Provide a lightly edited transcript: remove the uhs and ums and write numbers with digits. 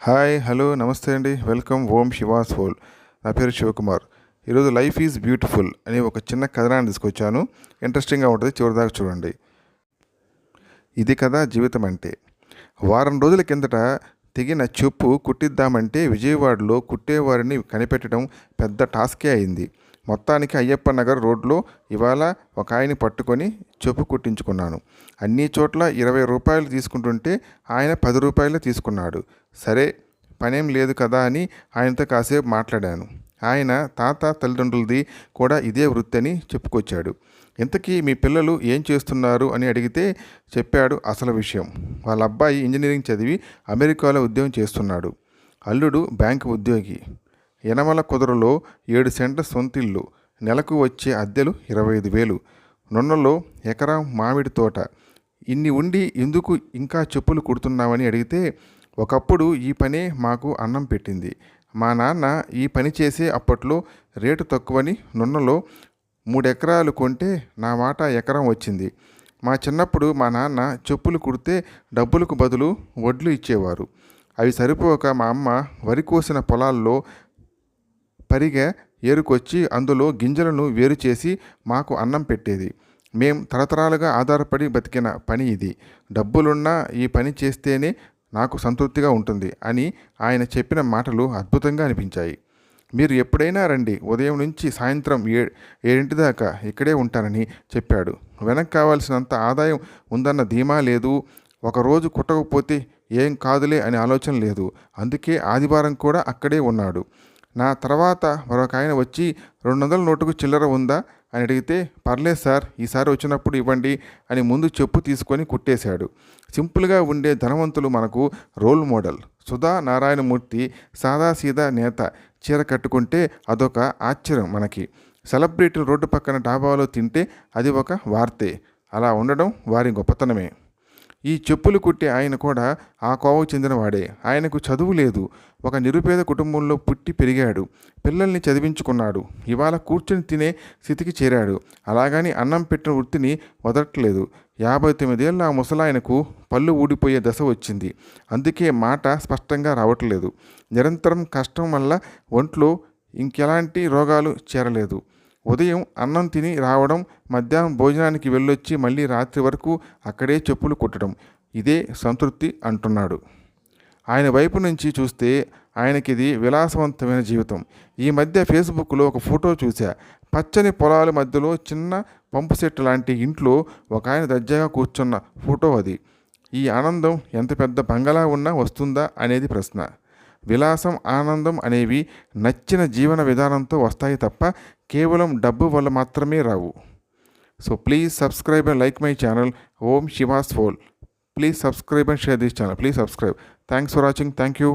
Hi hello నమస్తే అండి. Welcome ఓం శివాస్ హోల్. నా పేరు శివకుమార్. ఈరోజు లైఫ్ ఈజ్ బ్యూటిఫుల్ అని ఒక చిన్న కథనాన్ని తీసుకొచ్చాను. ఇంట్రెస్టింగ్గా ఉంటుంది, చివరిదాకా చూడండి. ఇది కదా జీవితం అంటే. వారం రోజుల కిందట తెగిన చెప్పు కుట్టిద్దామంటే విజయవాడలో కుట్టేవారిని కనిపెట్టడం పెద్ద టాస్కే అయింది. మొత్తానికి అయ్యప్ప నగర్ రోడ్లో ఇవాళ ఒక ఆయన్ని పట్టుకొని చెప్పు కుట్టించుకున్నాను. అన్ని చోట్ల 20 రూపాయలు తీసుకుంటుంటే ఆయన 10 రూపాయలే తీసుకున్నాడు. సరే, పనేం లేదు కదా అని ఆయనతో కాసేపు మాట్లాడాను. ఆయన తాత తల్లిదండ్రులది కూడా ఇదే వృత్తి అని చెప్పుకొచ్చాడు. ఇంతకీ మీ పిల్లలు ఏం చేస్తున్నారు అని అడిగితే చెప్పాడు అసలు విషయం. వాళ్ళ అబ్బాయి ఇంజనీరింగ్ చదివి అమెరికాలో ఉద్యోగం చేస్తున్నాడు. అల్లుడు బ్యాంకు ఉద్యోగి. యనమల కుదురులో 7 సెంట్ల సొంతిల్లు. నెలకు వచ్చే అద్దెలు 25,000. నున్నలో ఎకరం మామిడి తోట. ఇన్ని ఉండి ఎందుకు ఇంకా చెప్పులు కుడుతున్నామని అడిగితే, ఒకప్పుడు ఈ పనే మాకు అన్నం పెట్టింది. మా నాన్న ఈ పని చేసే అప్పట్లో రేటు తక్కువని నున్నలో 3 ఎకరాలు కొంటే నా వాటా ఎకరం వచ్చింది. మా చిన్నప్పుడు మా నాన్న చెప్పులు కుడితే డబ్బులకు బదులు వడ్లు ఇచ్చేవారు. అవి సరిపోక మా అమ్మ వరి కోసిన పొలాల్లో పరిగె ఏరుకొచ్చి అందులో గింజలను వేరు చేసి మాకు అన్నం పెట్టేది. మేం తరతరాలుగా ఆధారపడి బతికిన పని ఇది. డబ్బులున్నా ఈ పని చేస్తేనే నాకు సంతృప్తిగా ఉంటుంది అని ఆయన చెప్పిన మాటలు అద్భుతంగా అనిపించాయి. మీరు ఎప్పుడైనా రండి, ఉదయం నుంచి సాయంత్రం 7 దాకా ఇక్కడే ఉంటానని చెప్పాడు. వెనక్కి కావాల్సినంత ఆదాయం ఉందన్న ధీమా లేదు. ఒకరోజు కుట్టకపోతే ఏం కాదులే అనే ఆలోచన లేదు. అందుకే ఆదివారం కూడా అక్కడే ఉన్నాడు. నా తర్వాత మరొక ఆయన వచ్చి 200 నోటుకు చిల్లర ఉందా అని అడిగితే, పర్లేదు సార్, ఈసారి వచ్చినప్పుడు ఇవ్వండి అని ముందు చెప్పు తీసుకొని కుట్టేశాడు. సింపుల్గా ఉండే ధనవంతులు మనకు రోల్ మోడల్. సుధా నారాయణమూర్తి సాదాసీదా నేత చీర కట్టుకుంటే అదొక ఆశ్చర్యం మనకి. సెలబ్రిటీలు రోడ్డు పక్కన డాబాలో తింటే అది ఒక వార్తే. అలా ఉండడం వారి గొప్పతనమే. ఈ చెప్పులు కుట్టే ఆయన కూడా ఆ కోవకు చెందినవాడే. ఆయనకు చదువు లేదు. ఒక నిరుపేద కుటుంబంలో పుట్టి పెరిగాడు. పిల్లల్ని చదివించుకున్నాడు. ఇవాళ కూర్చొని తినే స్థితికి చేరాడు. అలాగని అన్నం పెట్టిన వృత్తిని వదలట్లేదు. 59 ఏళ్ళ ఆ ముసలాయనకు పళ్ళు ఊడిపోయే దశ వచ్చింది. అందుకే మాట స్పష్టంగా రావట్లేదు. నిరంతరం కష్టం వల్ల ఒంట్లో ఇంకెలాంటి రోగాలు చేరలేదు. ఉదయం అన్నం తిని రావడం, మధ్యాహ్నం భోజనానికి వెళ్ళొచ్చి మళ్ళీ రాత్రి వరకు అక్కడే చెప్పులు కుట్టడం, ఇదే సంతృప్తి అంటున్నాడు. ఆయన వైపు నుంచి చూస్తే ఆయనకిది విలాసవంతమైన జీవితం. ఈ మధ్య ఫేస్బుక్లో ఒక ఫోటో చూశా. పచ్చని పొలాల మధ్యలో చిన్న పంపు సెట్ లాంటి ఇంట్లో ఒక ఆయన దర్జాగా కూర్చున్న ఫోటో అది. ఈ ఆనందం ఎంత పెద్ద బంగళా ఉన్నా వస్తుందా అనేది ప్రశ్న. విలాసం, ఆనందం అనేవి నచ్చిన జీవన విధానంతో వస్తాయి తప్ప కేవలం డబ్బు వల్ల మాత్రమే రావు. So please subscribe and like my channel Om శివాస్ హోల్. Please subscribe and share this channel. Please subscribe. Thanks for watching. Thank you.